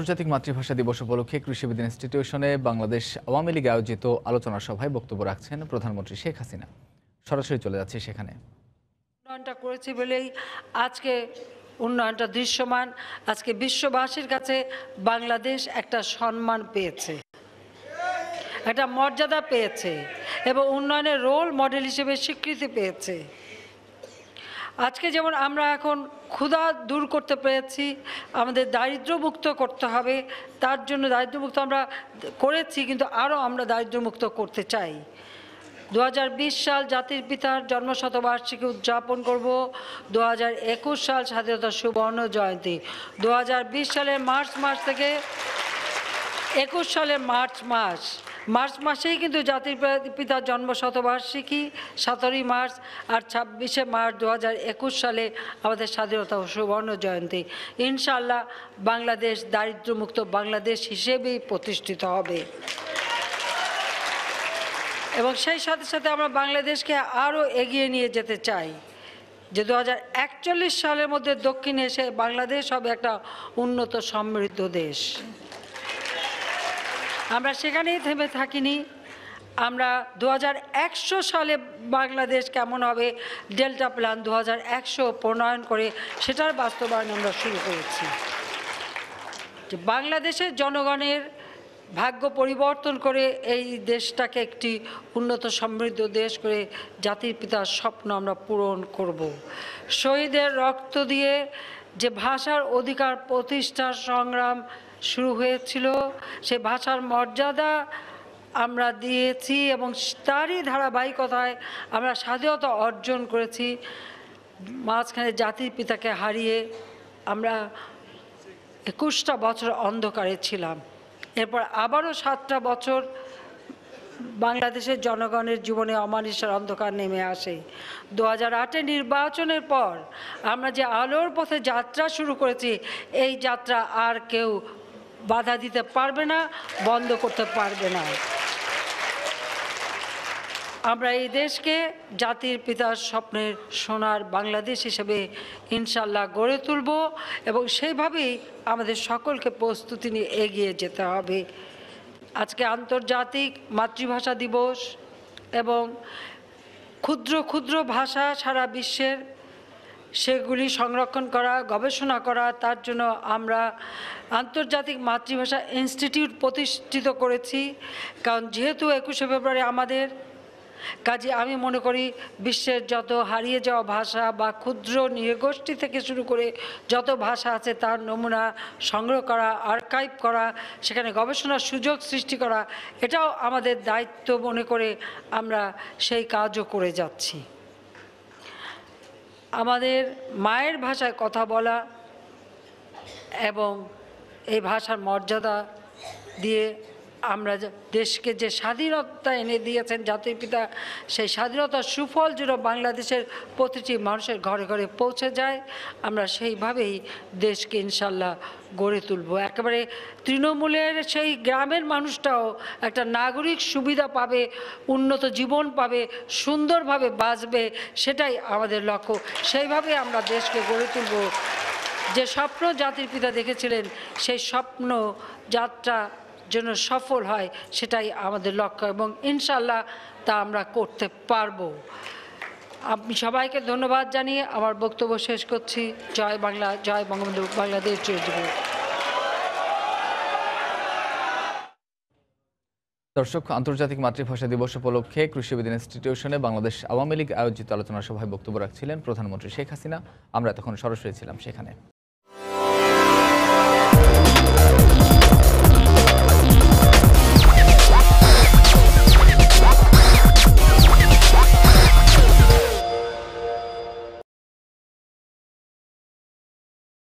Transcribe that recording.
আন্তর্জাতিক মাতৃভাষা দিবস উপলক্ষে কৃষি বিজ্ঞান ইনস্টিটিউশনে বাংলাদেশ আওয়ামী লীগ আয়োজিত আলোচনা সভায় বক্তব্য রাখছেন প্রধানমন্ত্রী শেখ হাসিনা। সরাসরি চলে যাচ্ছে সেখানে। উন্নয়নটা করেছি বলেই আজকে উন্নয়নটা দৃশ্যমান। আজকে বিশ্ববাসীর কাছে বাংলাদেশ একটা সম্মান পেয়েছে, একটা মর্যাদা পেয়েছে এবং উন্নয়নের রোল মডেল হিসেবে স্বীকৃতি পেয়েছে। আজকে যেমন আমরা এখন ক্ষুধা দূর করতে পেরেছি, আমাদের দারিদ্র্যমুক্ত করতে হবে, তার জন্য দারিদ্র্যমুক্ত আমরা করেছি, কিন্তু আরও আমরা দারিদ্র্যমুক্ত করতে চাই। 2020 সাল জাতির পিতার জন্মশতবার্ষিকী উদযাপন করব। 2021 সাল স্বাধীনতা সুবর্ণ জয়ন্তী। 2020 সালের মার্চ মাস থেকে 21 সালের মার্চ মাসেই কিন্তু জাতির পিতার জন্মশতবার্ষিকী 17ই মার্চ, আর 26শে মার্চ 2021 সালে আমাদের স্বাধীনতা সুবর্ণ জয়ন্তী। ইনশাআল্লাহ বাংলাদেশ দারিদ্র্যমুক্ত বাংলাদেশ হিসেবেই প্রতিষ্ঠিত হবে এবং সেই সাথে সাথে আমরা বাংলাদেশকে আরও এগিয়ে নিয়ে যেতে চাই যে 2041 সালের মধ্যে দক্ষিণ এশিয়ায় বাংলাদেশ হবে একটা উন্নত সমৃদ্ধ দেশ। আমরা সেখানেই থেমে থাকিনি। আমরা 2100 সালে বাংলাদেশ কেমন হবে ডেল্টা প্ল্যান 2100 প্রণয়ন করে সেটার বাস্তবায়ন আমরা শুরু করেছি। যে বাংলাদেশের জনগণের ভাগ্য পরিবর্তন করে এই দেশটাকে একটি উন্নত সমৃদ্ধ দেশ করে জাতির পিতার স্বপ্ন আমরা পূরণ করব। শহীদের রক্ত দিয়ে যে ভাষার অধিকার প্রতিষ্ঠার সংগ্রাম শুরু হয়েছিল, সে ভাষার মর্যাদা আমরা দিয়েছি এবং তারই ধারাবাহিকতায় আমরা স্বাধীনতা অর্জন করেছি। মাঝখানে জাতির পিতাকে হারিয়ে আমরা 21টা বছর অন্ধকারে ছিলাম। এরপর আবারও 7টা বছর বাংলাদেশের জনগণের জীবনে অমানিসার অন্ধকার নেমে আসে। 2008 নির্বাচনের পর আমরা যে আলোর পথে যাত্রা শুরু করেছি, এই যাত্রা আর কেউ বাধা দিতে পারবে না, বন্ধ করতে পারবে না। আমরা এই দেশকে জাতির পিতার স্বপ্নের সোনার বাংলাদেশ হিসেবে ইনশাল্লাহ গড়ে তুলব এবং সেইভাবেই আমাদের সকলকে প্রস্তুতি নিয়ে এগিয়ে যেতে হবে। আজকে আন্তর্জাতিক মাতৃভাষা দিবস এবং ক্ষুদ্র ক্ষুদ্র ভাষা সারা বিশ্বের, সেগুলি সংরক্ষণ করা, গবেষণা করা, তার জন্য আমরা আন্তর্জাতিক মাতৃভাষা ইনস্টিটিউট প্রতিষ্ঠিত করেছি। কারণ যেহেতু 21শে ফেব্রুয়ারি আমাদের, কাজে আমি মনে করি বিশ্বের যত হারিয়ে যাওয়া ভাষা বা ক্ষুদ্র নৃগোষ্ঠী থেকে শুরু করে যত ভাষা আছে তার নমুনা সংগ্রহ করা, আর্কাইভ করা, সেখানে গবেষণার সুযোগ সৃষ্টি করা, এটাও আমাদের দায়িত্ব মনে করে আমরা সেই কাজও করে যাচ্ছি। আমাদের মায়ের ভাষায় কথা বলা এবং এই ভাষার মর্যাদা দিয়ে আমরা দেশকে যে স্বাধীনতা এনে দিয়েছেন জাতির পিতা, সেই স্বাধীনতার সুফল যেন বাংলাদেশের প্রতিটি মানুষের ঘরে ঘরে পৌঁছে যায়, আমরা সেইভাবেই দেশকে ইনশাল্লাহ গড়ে তুলব। একেবারে তৃণমূলের সেই গ্রামের মানুষটাও একটা নাগরিক সুবিধা পাবে, উন্নত জীবন পাবে, সুন্দরভাবে বাঁচবে, সেটাই আমাদের লক্ষ্য। সেইভাবে আমরা দেশকে গড়ে তুলব। যে স্বপ্ন জাতির পিতা দেখেছিলেন, সেই স্বপ্ন যাত্রা যেন সফল হয়, সেটাই আমাদের লক্ষ্য এবং ইনশাল্লাহ তা আমরা করতে পারবো। আমি সবাইকে ধন্যবাদ জানিয়ে আমার বক্তব্য শেষ করছি। জয় বাংলা, জয় বঙ্গবন্ধু, বাংলাদেশ জয় যুব। দর্শক, আন্তর্জাতিক মাতৃভাষা দিবস উপলক্ষে কৃষি বিজ্ঞান ইনস্টিটিউশনে বাংলাদেশ আওয়ামী লীগ আয়োজিত আলোচনা সভায় বক্তব্য রাখছিলেন প্রধানমন্ত্রী শেখ হাসিনা। আমরা তখন সরাসরি ছিলাম সেখানে।